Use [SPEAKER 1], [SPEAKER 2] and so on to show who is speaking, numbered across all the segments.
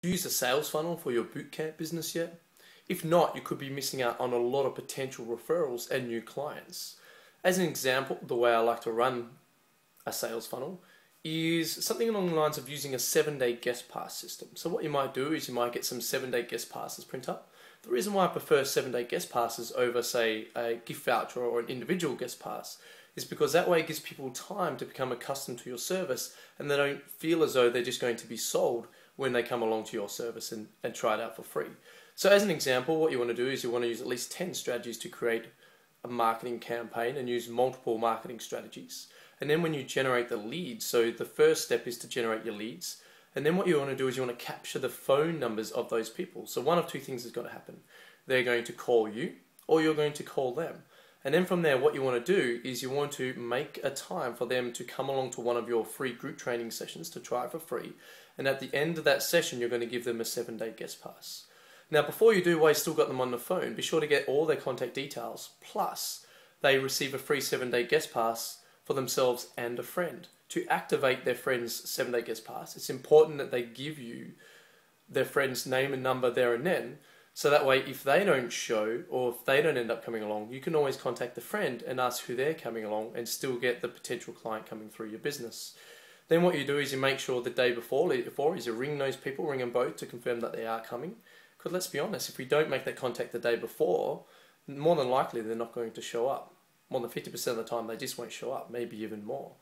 [SPEAKER 1] use a sales funnel for your bootcamp business yet? If not, you could be missing out on a lot of potential referrals and new clients. As an example, the way I like to run a sales funnel is something along the lines of using a 7-day guest pass system. So what you might do is you might get some 7-day guest passes print up. The reason why I prefer 7-day guest passes over, say, a gift voucher or an individual guest pass is because that way it gives people time to become accustomed to your service and they don't feel as though they're just going to be sold when they come along to your service and try it out for free. So as an example, what you want to do is you want to use at least 10 strategies to create a marketing campaign and use multiple marketing strategies. And then when you generate the leads, so the first step is to generate your leads. And then what you want to do is you want to capture the phone numbers of those people. So one of two things is going to happen. They're going to call you or you're going to call them. And then from there, what you want to do is you want to make a time for them to come along to one of your free group training sessions to try it for free. And at the end of that session, you're going to give them a 7-day guest pass. Now, before you do, while you've still got them on the phone, be sure to get all their contact details. Plus, they receive a free 7-day guest pass for themselves and a friend. To activate their friend's 7-day guest pass, it's important that they give you their friend's name and number there and then, so that way if they don't show or if they don't end up coming along, you can always contact the friend and ask who they're coming along and still get the potential client coming through your business. Then what you do is you make sure the day before is you ring those people, ring them both to confirm that they are coming. Because let's be honest, if we don't make that contact the day before, more than likely they're not going to show up. More than 50% of the time they just won't show up, maybe even more.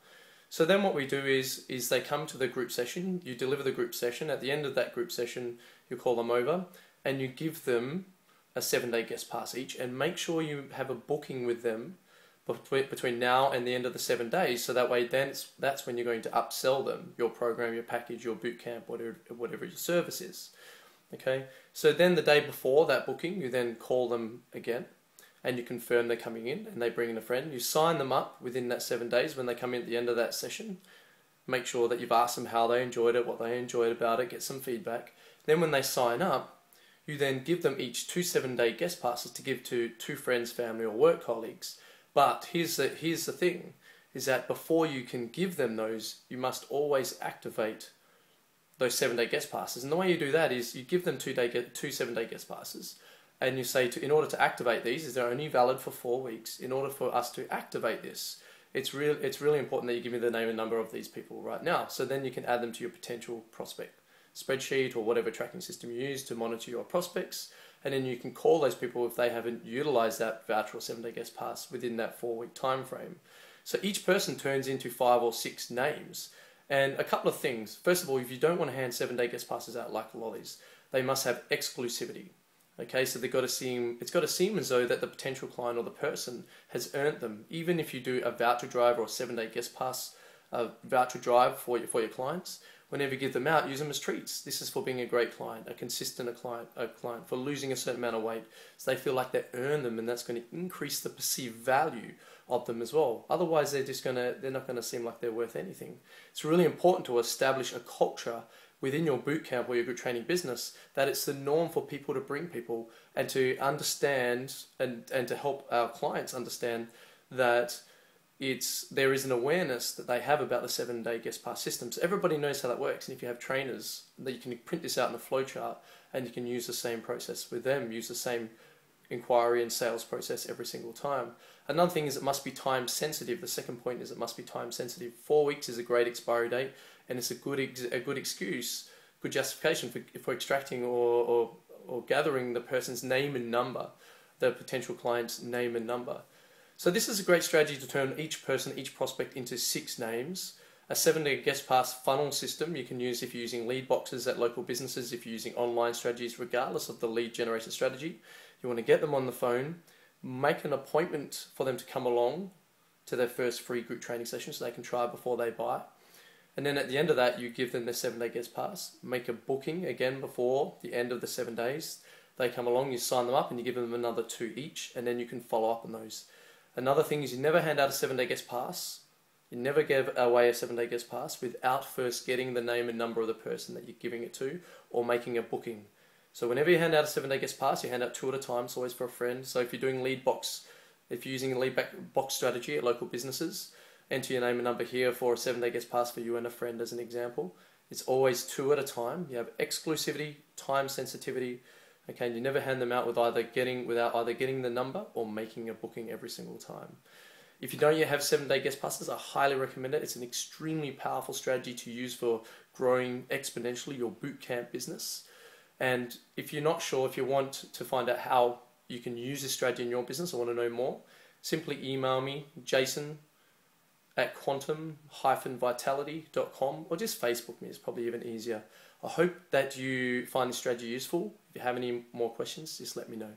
[SPEAKER 1] So then what we do is they come to the group session, you deliver the group session. At the end of that group session, you call them over and you give them a 7-day guest pass each, and make sure you have a booking with them between now and the end of the 7 days, so that way then that's when you're going to upsell them your program, your package, your bootcamp, whatever your service is. Okay, so then the day before that booking, you then call them again and you confirm they're coming in and they bring in a friend. You sign them up within that 7 days when they come in at the end of that session. Make sure that you've asked them how they enjoyed it, what they enjoyed about it, get some feedback. Then when they sign up, you then give them each 2 7-day guest passes to give to 2 friends, family or work colleagues. But here's the thing, is that before you can give them those, you must always activate those 7-day guest passes. And the way you do that is you give them 2 7-day guest passes, and you say, in order to activate these, they're only valid for 4 weeks. In order for us to activate this, it's really important that you give me the name and number of these people right now. So then you can add them to your potential prospect spreadsheet or whatever tracking system you use to monitor your prospects. And then you can call those people if they haven't utilized that voucher or 7-day guest pass within that 4-week time frame. So each person turns into 5 or 6 names. And a couple of things. First of all, if you don't want to hand 7-day guest passes out like lollies, they must have exclusivity. Okay, so it's got to seem as though that the potential client or the person has earned them. Even if you do a voucher drive or a 7-day guest pass voucher drive for your clients, whenever you give them out, use them as treats. This is for being a great client, a consistent client, for losing a certain amount of weight, so they feel like they earn them, and that's going to increase the perceived value of them as well. Otherwise, they're not going to seem like they're worth anything. It's really important to establish a culture within your bootcamp or your group training business that it's the norm for people to bring people and to understand and to help our clients understand that there is an awareness that they have about the 7-day guest pass system. So everybody knows how that works, and if you have trainers, that you can print this out in a flowchart and you can use the same process with them, use the same inquiry and sales process every single time. Another thing is it must be time sensitive. The second point is it must be time sensitive. 4 weeks is a great expiry date, and it's a good excuse, good justification for extracting or gathering the person's name and number, the potential client's name and number. So this is a great strategy to turn each person, each prospect into 6 names. A 7-day guest pass funnel system you can use if you're using lead boxes at local businesses, if you're using online strategies, regardless of the lead generation strategy. You want to get them on the phone, make an appointment for them to come along to their first free group training session so they can try before they buy. And then at the end of that, you give them their 7-day guest pass, make a booking again before the end of the 7 days. They come along, you sign them up, and you give them another 2 each, and then you can follow up on those. Another thing is you never hand out a 7-day guest pass. You never give away a 7-day guest pass without first getting the name and number of the person that you're giving it to or making a booking. So whenever you hand out a 7-day guest pass, you hand out 2 at a time. It's always for a friend. So if you're doing if you're using a lead box strategy at local businesses, enter your name and number here for a 7-day guest pass for you and a friend as an example. It's always 2 at a time. You have exclusivity, time sensitivity, okay, and you never hand them out without either getting the number or making a booking every single time. If you don't yet have 7-day guest passes, I highly recommend it. It's an extremely powerful strategy to use for growing exponentially your bootcamp business. And if you're not sure, if you want to find out how you can use this strategy in your business or want to know more, simply email me, jason@quantum-vitality.com, or just Facebook me. It's probably even easier. I hope that you find this strategy useful. If you have any more questions, just let me know.